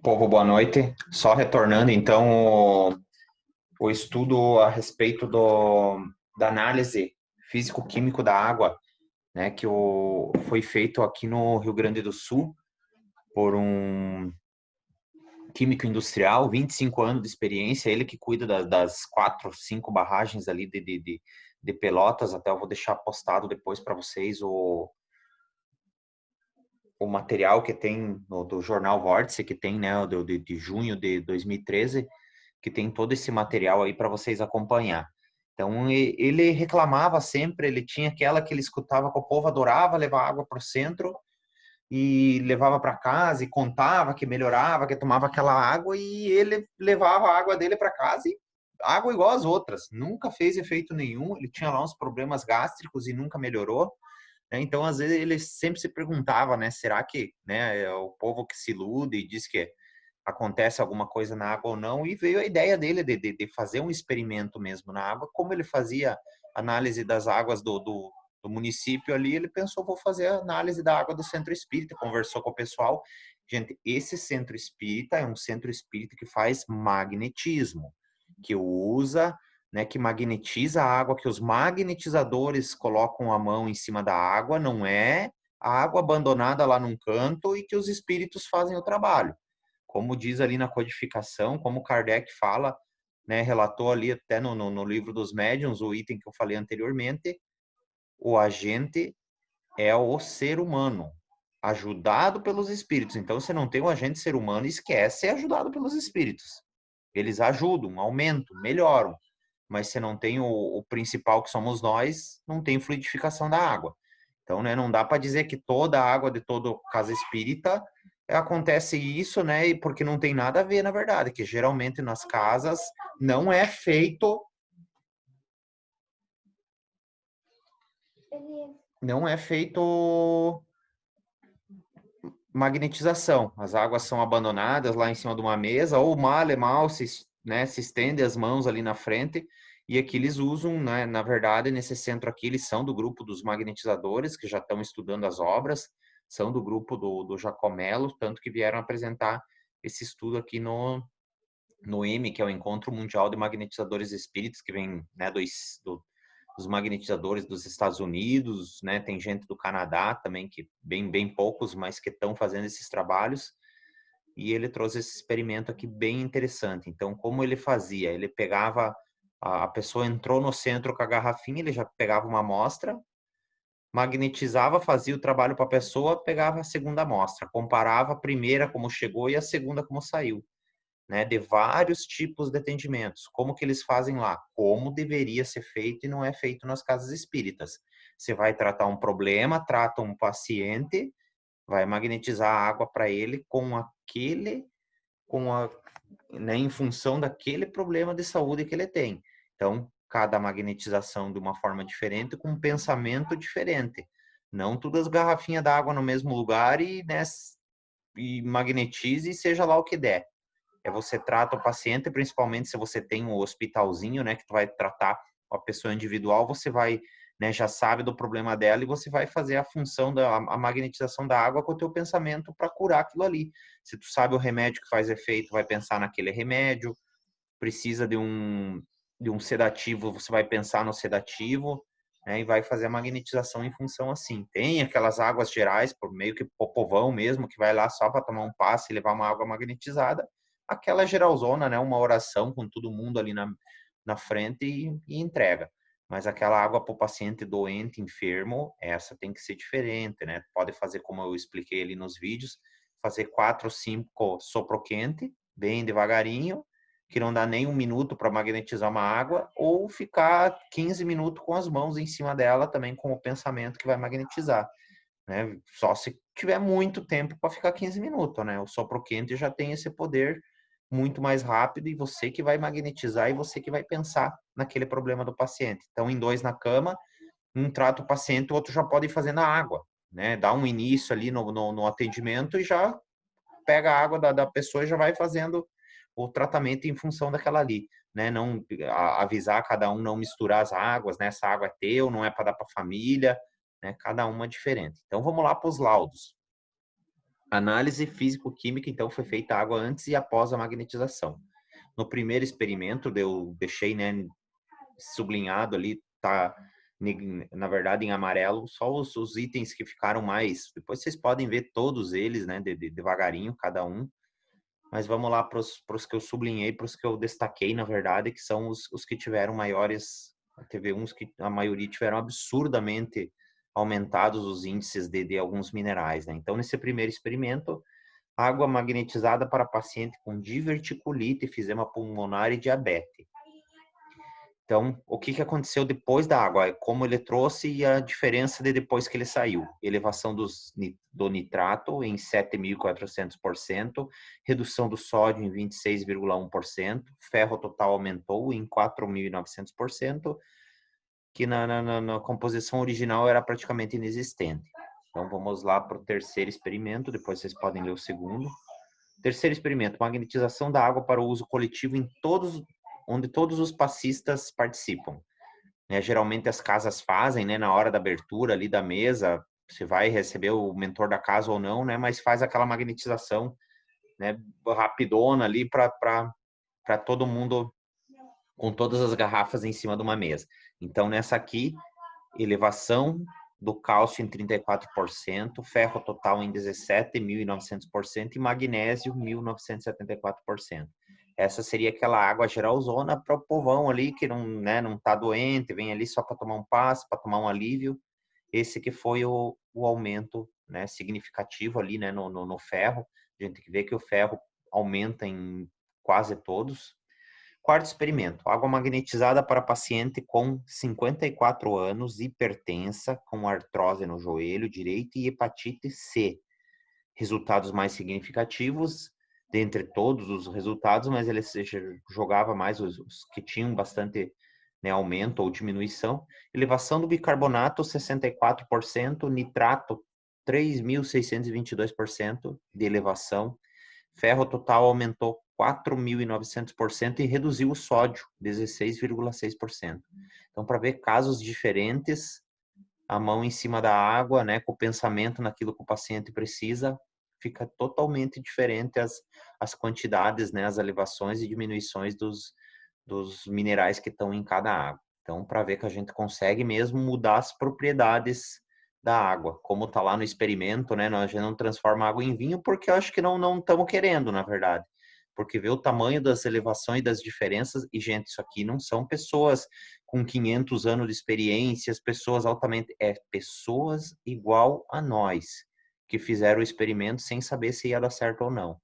Povo, boa noite. Só retornando, então, o estudo a respeito da análise físico-químico da água, né, foi feito aqui no Rio Grande do Sul por um químico industrial, 25 anos de experiência, ele que cuida das 4, 5 barragens ali de Pelotas. Até eu vou deixar postado depois para vocês o material que tem do jornal Vórtice, que tem, né, de junho de 2013, que tem todo esse material aí para vocês acompanhar. Então, ele reclamava sempre, ele tinha aquela que ele escutava que o povo adorava levar água para o centro e levava para casa e contava que melhorava, que tomava aquela água, e ele levava a água dele para casa e água igual as outras, nunca fez efeito nenhum. Ele tinha lá uns problemas gástricos e nunca melhorou, né? Então, às vezes, ele sempre se perguntava, né, será que, né, é o povo que se ilude e diz que acontece alguma coisa na água ou não, e veio a ideia dele de fazer um experimento mesmo na água. Como ele fazia análise das águas do município ali, ele pensou, vou fazer a análise da água do centro espírita, conversou com o pessoal. Gente, esse centro espírita é um centro espírita que faz magnetismo, que usa, né, que magnetiza a água, que os magnetizadores colocam a mão em cima da água, não é a água abandonada lá num canto e que os espíritos fazem o trabalho. Como diz ali na codificação, como Kardec fala, né, relatou ali até no livro dos médiuns, o item que eu falei anteriormente, o agente é o ser humano, ajudado pelos espíritos. Então, você não tem um agente ser humano, esquece ser ajudado pelos espíritos. Eles ajudam, aumentam, melhoram. Mas você não tem o principal, que somos nós, não tem fluidificação da água. Então, né, não dá para dizer que toda a água de toda casa espírita acontece isso, né? E porque não tem nada a ver, na verdade, que geralmente nas casas não é feito, não é feito magnetização. As águas são abandonadas lá em cima de uma mesa, ou mal e mal se, né, se estende as mãos ali na frente, e aqui eles usam, né, na verdade, nesse centro aqui, eles são do grupo dos magnetizadores, que já estão estudando as obras, são do grupo do Jacomelo, tanto que vieram apresentar esse estudo aqui no EME, que é o Encontro Mundial de Magnetizadores Espíritos, que vem, né, dos magnetizadores dos Estados Unidos, né? Tem gente do Canadá também, que bem poucos, mas que estão fazendo esses trabalhos. E ele trouxe esse experimento aqui bem interessante. Então, como ele fazia? Ele pegava, a pessoa entrou no centro com a garrafinha, ele já pegava uma amostra, magnetizava, fazia o trabalho para a pessoa, pegava a segunda amostra, comparava a primeira como chegou e a segunda como saiu, né, de vários tipos de atendimentos. Como que eles fazem lá? Como deveria ser feito e não é feito nas casas espíritas. Você vai tratar um problema, trata um paciente, vai magnetizar a água para ele né, em função daquele problema de saúde que ele tem. Então, cada magnetização de uma forma diferente, com um pensamento diferente. Não todas as garrafinhas d'água no mesmo lugar né, e magnetize e seja lá o que der. Você trata o paciente, principalmente se você tem um hospitalzinho, né, que tu vai tratar a pessoa individual, você vai, né, já sabe do problema dela e você vai fazer a função a magnetização da água com o teu pensamento para curar aquilo ali. Se tu sabe o remédio que faz efeito, vai pensar naquele remédio. Precisa de um sedativo, você vai pensar no sedativo, né, e vai fazer a magnetização em função assim. Tem aquelas águas gerais, por meio que povão mesmo, que vai lá só para tomar um passe e levar uma água magnetizada, aquela geralzona, né, uma oração com todo mundo ali na frente e entrega. Mas aquela água para o paciente doente, enfermo, essa tem que ser diferente, né? Pode fazer como eu expliquei ali nos vídeos, fazer 4 ou 5 sopro quente, bem devagarinho, que não dá nem um minuto para magnetizar uma água, ou ficar 15 minutos com as mãos em cima dela também com o pensamento que vai magnetizar, né? Só se tiver muito tempo para ficar 15 minutos, né? O sopro quente já tem esse poder muito mais rápido e você que vai magnetizar e você que vai pensar naquele problema do paciente. Então, em 2 na cama, um trata o paciente, o outro já pode ir fazendo a água, né? Dá um início ali no atendimento e já pega a água da pessoa e já vai fazendo o tratamento em função daquela ali, né? Não avisar cada um, não misturar as águas, né? Essa água é teu, não é para dar para a família, né? Cada uma é diferente. Então vamos lá para os laudos. Análise físico-química, então, foi feita a água antes e após a magnetização. No primeiro experimento, eu deixei, né, sublinhado ali, tá, na verdade, em amarelo, só os itens que ficaram mais. Depois vocês podem ver todos eles, né, devagarinho, cada um. Mas vamos lá para os que eu sublinhei, para os que eu destaquei, na verdade, que são os que tiveram maiores. Teve uns que a maioria tiveram absurdamente aumentados os índices de alguns minerais, né? Então, nesse primeiro experimento, água magnetizada para paciente com diverticulite, efisema pulmonar e diabetes. Então, o que aconteceu depois da água? Como ele trouxe e a diferença de depois que ele saiu. Elevação do nitrato em 7.400%, redução do sódio em 26,1%, ferro total aumentou em 4.900%, que na composição original era praticamente inexistente. Então, vamos lá para o terceiro experimento, depois vocês podem ler o segundo. Terceiro experimento, magnetização da água para o uso coletivo onde todos os passistas participam. Geralmente as casas fazem, né, na hora da abertura ali da mesa, você vai receber o mentor da casa ou não, né, mas faz aquela magnetização, né, rapidona ali para todo mundo, com todas as garrafas em cima de uma mesa. Então, nessa aqui, elevação do cálcio em 34%, ferro total em 17.900% e magnésio 1.974%. Essa seria aquela água geralzona para o povão ali que não, né, não tá doente, vem ali só para tomar um passe, para tomar um alívio. Esse que foi o aumento, né, significativo ali, né, no ferro. A gente tem que ver que o ferro aumenta em quase todos. Quarto experimento, água magnetizada para paciente com 54 anos, hipertensa, com artrose no joelho direito e hepatite C. Resultados mais significativos, dentre todos os resultados, mas ele jogava mais os que tinham bastante, né, aumento ou diminuição. Elevação do bicarbonato, 64%, nitrato, 3.622% de elevação. Ferro total aumentou 4.900% e reduziu o sódio 16,6%. Então, para ver casos diferentes, a mão em cima da água, né, com o pensamento naquilo que o paciente precisa, fica totalmente diferente as quantidades, né, as elevações e diminuições dos minerais que estão em cada água. Então, para ver que a gente consegue mesmo mudar as propriedades da água, como está lá no experimento, né? A gente não transforma água em vinho porque eu acho que não estamos querendo, na verdade. Porque vê o tamanho das elevações e das diferenças, e, gente, isso aqui não são pessoas com 500 anos de experiências, pessoas altamente... É pessoas igual a nós, que fizeram o experimento sem saber se ia dar certo ou não.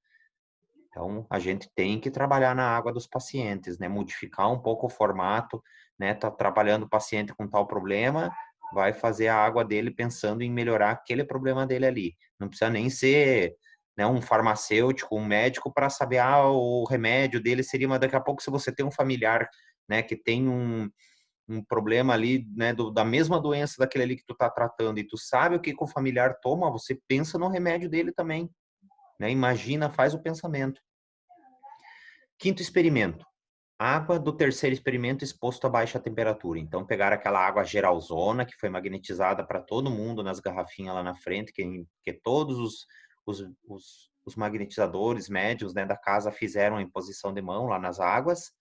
Então, a gente tem que trabalhar na água dos pacientes, né? Modificar um pouco o formato, né? Tá trabalhando o paciente com tal problema, vai fazer a água dele pensando em melhorar aquele problema dele ali. Não precisa nem ser, né, um farmacêutico, um médico para saber, o remédio dele seria, mas daqui a pouco se você tem um familiar, né, que tem um problema ali, né, da mesma doença daquele ali que tu tá tratando e tu sabe o que o familiar toma, você pensa no remédio dele também, né? Imagina, faz o pensamento. Quinto experimento. Água do terceiro experimento exposto a baixa temperatura. Então, pegaram aquela água geralzona, que foi magnetizada para todo mundo nas garrafinhas lá na frente, que todos os magnetizadores médios, né, da casa fizeram em posição de mão lá nas águas.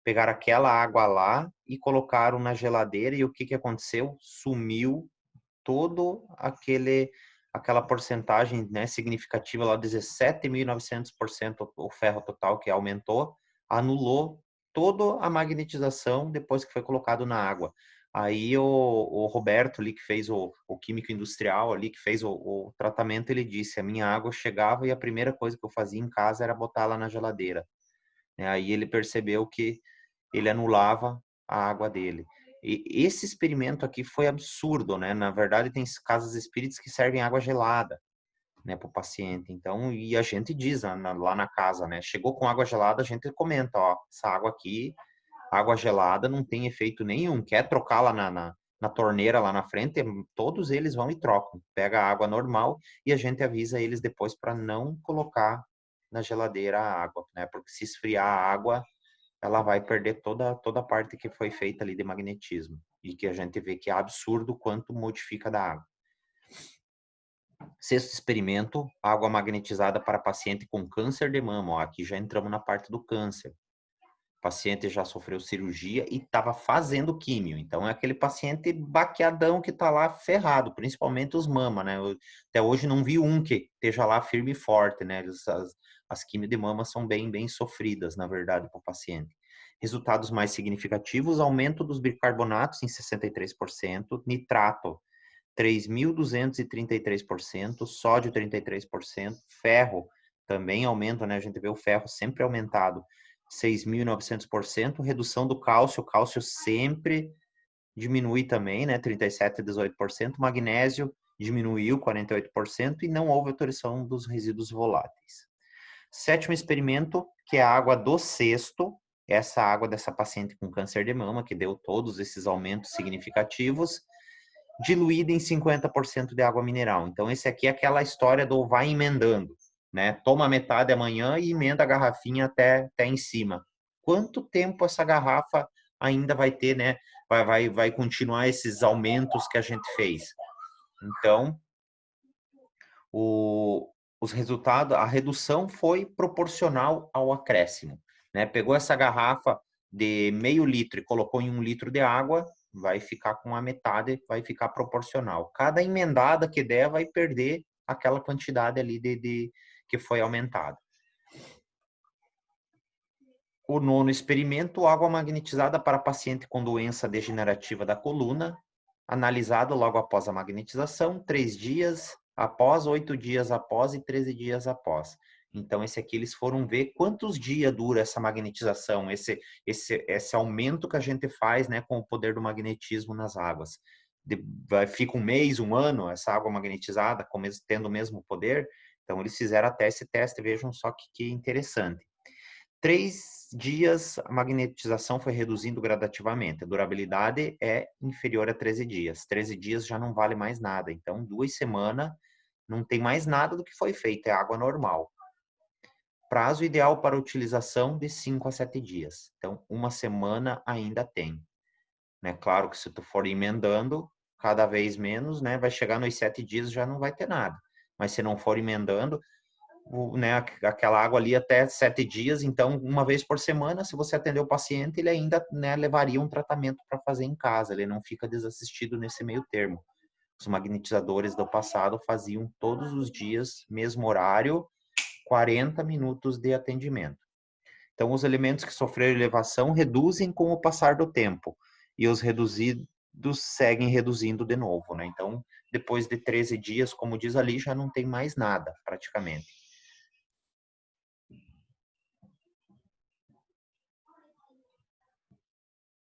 Pegaram aquela água lá e colocaram na geladeira. E o que aconteceu? Sumiu todo aquela porcentagem, né, significativa lá, 17.900% o ferro total que aumentou, anulou toda a magnetização depois que foi colocado na água. Aí o Roberto ali, que fez o químico industrial ali, que fez o tratamento, ele disse, a minha água chegava e a primeira coisa que eu fazia em casa era botar ela na geladeira. Aí ele percebeu que ele anulava a água dele. E esse experimento aqui foi absurdo, né? Na verdade, tem casas espíritas que servem água gelada, né, para o paciente. Então, e a gente diz lá na casa, né? Chegou com água gelada, a gente comenta, ó, essa água aqui, água gelada, não tem efeito nenhum. Quer trocar lá na torneira lá na frente, todos eles vão e trocam. Pega a água normal e a gente avisa eles depois para não colocar na geladeira a água, né? Porque se esfriar a água, ela vai perder toda a parte que foi feita ali de magnetismo. E que a gente vê que é absurdo quanto modifica da água. Sexto experimento, água magnetizada para paciente com câncer de mama. Ó, aqui já entramos na parte do câncer. O paciente já sofreu cirurgia e estava fazendo químio. Então, é aquele paciente baqueadão que está lá ferrado, principalmente os mama, né? Eu, até hoje não vi um que esteja lá firme e forte, né? As químio de mama são bem sofridas, na verdade, para o paciente. Resultados mais significativos, aumento dos bicarbonatos em 63%, nitrato 3.233%, sódio 33%, ferro também aumenta, né? A gente vê o ferro sempre aumentado, 6.900%, redução do cálcio, o cálcio sempre diminui também, né? 37 a 18%, magnésio diminuiu 48% e não houve alteração dos resíduos voláteis. Sétimo experimento, que é a água do cesto, essa água dessa paciente com câncer de mama, que deu todos esses aumentos significativos, diluída em 50% de água mineral. Então, esse aqui é aquela história do vai emendando, né? Toma metade amanhã e emenda a garrafinha até em cima. Quanto tempo essa garrafa ainda vai ter, né? Vai continuar esses aumentos que a gente fez. Então, os resultados, a redução foi proporcional ao acréscimo, né? Pegou essa garrafa de meio litro e colocou em 1 litro de água, vai ficar com a metade, vai ficar proporcional. Cada emendada que der vai perder aquela quantidade ali de que foi aumentada. O nono experimento, água magnetizada para paciente com doença degenerativa da coluna, analisado logo após a magnetização, 3 dias após, 8 dias após e 13 dias após. Então, esse aqui eles foram ver quantos dias dura essa magnetização, esse aumento que a gente faz, né, com o poder do magnetismo nas águas. Fica um mês, um ano, essa água magnetizada, tendo o mesmo poder. Então, eles fizeram até esse teste, vejam só que interessante. 3 dias, a magnetização foi reduzindo gradativamente. A durabilidade é inferior a 13 dias. 13 dias já não vale mais nada. Então, 2 semanas, não tem mais nada do que foi feito. É água normal. Prazo ideal para utilização de 5 a 7 dias. Então, 1 semana ainda tem. Né? Claro que se tu for emendando, cada vez menos, né? Vai chegar nos 7 dias já não vai ter nada. Mas se não for emendando, né, aquela água ali até 7 dias, então uma vez por semana, se você atender o paciente, ele ainda, né, levaria um tratamento para fazer em casa, ele não fica desassistido nesse meio termo. Os magnetizadores do passado faziam todos os dias, mesmo horário, 40 minutos de atendimento. Então, os elementos que sofreram elevação reduzem com o passar do tempo, e os reduzidos seguem reduzindo de novo, né? Então, depois de 13 dias, como diz ali, já não tem mais nada, praticamente.